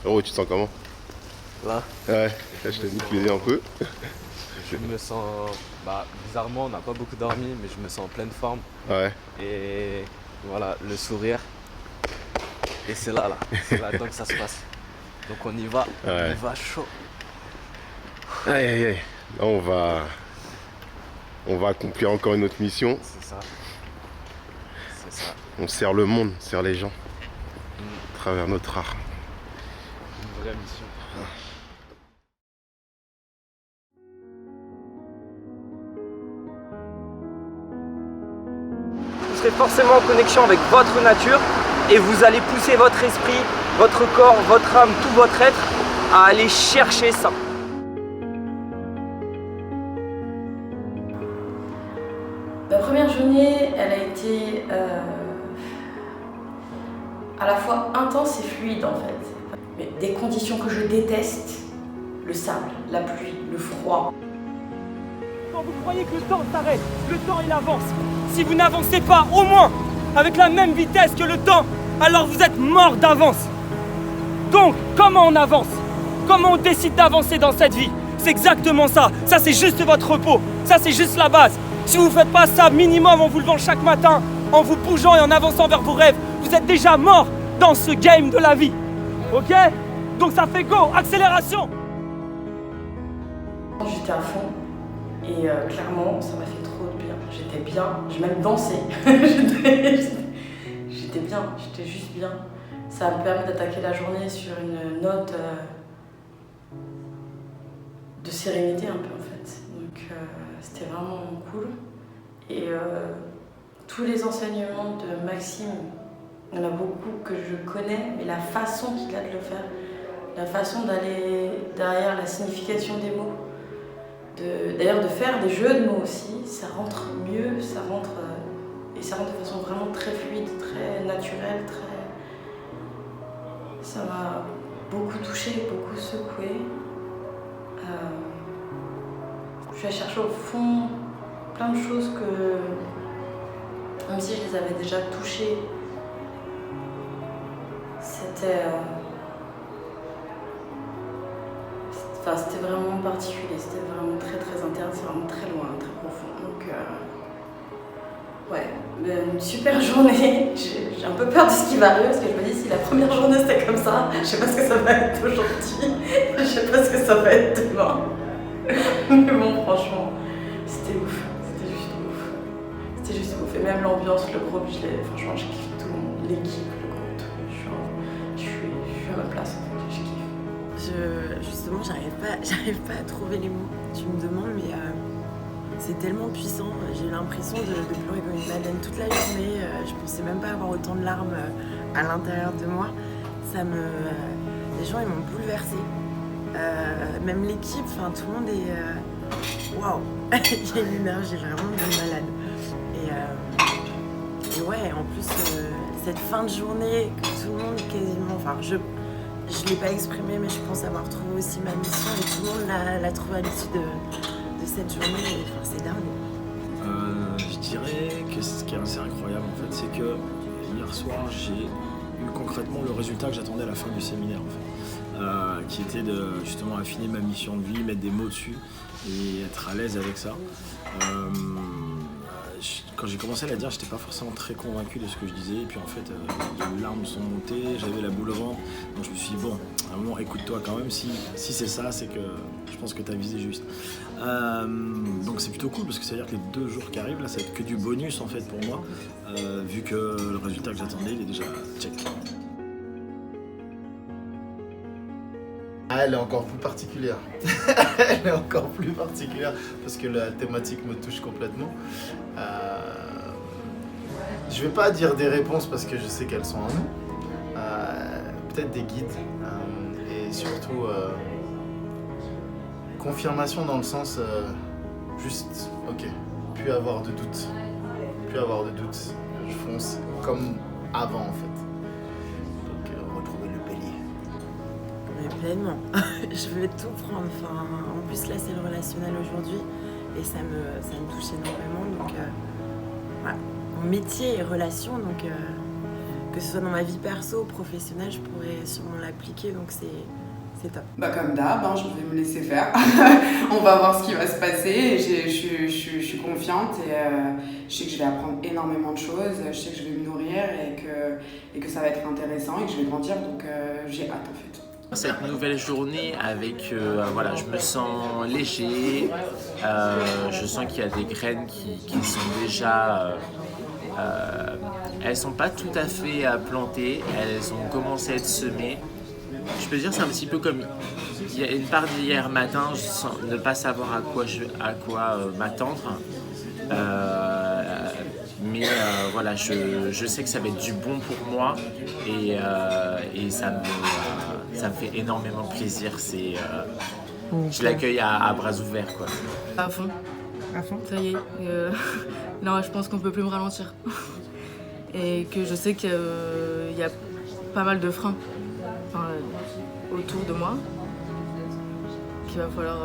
Oh, tu te sens comment? Là, Ouais, là, je t'ai dit plaisir un peu. je me sens, bizarrement, on n'a pas beaucoup dormi, mais je me sens en pleine forme. Ouais. Et voilà, le sourire. Et c'est là-dedans que ça se passe. Donc on y Ouais. va chaud. Aïe, aïe, aïe. Là, on va accomplir encore une autre mission. C'est ça, c'est ça. On sert le monde, on sert les gens Une, à travers notre art. une vraie mission. Vous serez forcément en connexion avec votre nature et vous allez pousser votre esprit, votre corps, votre âme, tout votre être à aller chercher ça. La première journée, elle a été à la fois intense et fluide en fait. Mais des conditions que je déteste, le sable, la pluie, le froid. Quand vous croyez que le temps s'arrête, le temps il avance. Si vous n'avancez pas au moins avec la même vitesse que le temps, alors vous êtes mort d'avance. Donc, comment on avance? Comment on décide d'avancer dans cette vie? C'est exactement ça. Ça, c'est juste votre repos. Ça, c'est juste la base. Si vous ne faites pas ça minimum en vous levant chaque matin, en vous bougeant et en avançant vers vos rêves, vous êtes déjà mort dans ce game de la vie. Ok? Donc ça fait go, accélération! J'étais à fond et clairement, ça m'a fait trop de bien. J'étais bien, j'ai même dansé. J'étais bien, j'étais juste bien. Ça me permet d'attaquer la journée sur une note de sérénité un peu en fait. Donc c'était vraiment cool. Et tous les enseignements de Maxime, il y en a beaucoup que je connais, mais la façon qu'il a de le faire, la façon d'aller derrière la signification des mots, d'ailleurs de faire des jeux de mots aussi, ça rentre mieux, ça rentre et ça rentre de façon vraiment très fluide, très naturelle, très... Ça m'a beaucoup touchée, beaucoup secouée. Je suis allée chercher au fond plein de choses que, même si je les avais déjà touchées, c'était vraiment particulier, c'était vraiment très très interne, c'est vraiment très loin, très profond. Donc ouais, une super journée. J'ai un peu peur de ce qui va arriver parce que je me dis si la première journée c'était comme ça, je sais pas ce que ça va être aujourd'hui, je sais pas ce que ça va être demain. Mais bon, franchement, c'était ouf, c'était juste ouf. C'était juste ouf. Et même l'ambiance, le groupe, franchement, je kiffe tout le monde, l'équipe, le groupe, tout. Je suis à ma place en fait, je kiffe. Justement, j'arrive pas à trouver les mots. Tu me demandes, mais c'est tellement puissant. J'ai eu l'impression de pleurer comme une madeleine toute la journée. Je pensais même pas avoir autant de larmes à l'intérieur de moi. Les gens, ils m'ont bouleversée. Même l'équipe, enfin tout le monde est... Waouh. Il y a une énergie vraiment de malade. Et ouais, en plus, cette fin de journée, que tout le monde quasiment... Enfin, je l'ai pas exprimé, mais je pense avoir trouvé aussi ma mission et tout le monde l'a trouvé à l'issue de cette journée. Et, enfin, c'est dingue. Je dirais que ce qui est assez incroyable, en fait, c'est que hier soir, j'ai eu concrètement le résultat que j'attendais à la fin du séminaire, en fait. Qui était de justement affiner ma mission de vie, mettre des mots dessus et être à l'aise avec ça. Quand j'ai commencé à la dire, j'étais pas forcément très convaincu de ce que je disais, et puis en fait, les larmes sont montées, j'avais la boule au ventre, donc je me suis dit bon, à un moment écoute-toi quand même, si c'est ça, c'est que je pense que t'as visé juste. Donc c'est plutôt cool parce que ça veut dire que les 2 jours qui arrivent, là, ça va être que du bonus en fait pour moi, vu que le résultat que j'attendais, il est déjà check. Ah, elle est encore plus particulière. Elle est encore plus particulière parce que la thématique me touche complètement. Je vais pas dire des réponses parce que je sais qu'elles sont en nous. Peut-être des guides et surtout confirmation dans le sens juste, ok, plus avoir de doute. Plus avoir de doute. Je fonce comme avant en fait. Donc retrouver le bélier. Mais pleinement. Je veux tout prendre. Enfin, en plus, là, c'est le relationnel aujourd'hui et ça me touche énormément. Donc, voilà. Mon métier est relation, donc que ce soit dans ma vie perso ou professionnelle, je pourrais sûrement l'appliquer, donc c'est top. Bah comme d'hab, hein, je vais me laisser faire. On va voir ce qui va se passer. Je suis confiante et je sais que je vais apprendre énormément de choses. Je sais que je vais me nourrir et que ça va être intéressant et que je vais grandir. Donc j'ai hâte en fait. Cette nouvelle journée avec, voilà, je me sens léger, je sens qu'il y a des graines qui sont déjà, elles sont pas tout à fait plantées, elles ont commencé à être semées. Je peux dire c'est un petit peu comme il y a une part d'hier matin, je sens ne pas savoir à quoi m'attendre. Mais voilà, je sais que ça va être du bon pour moi et ça me fait énormément plaisir. Je l'accueille à bras ouverts, quoi. À fond. À fond. Ça y est. Non, je pense qu'on peut plus me ralentir. Et que je sais qu'il y a pas mal de freins autour de moi qu'il va falloir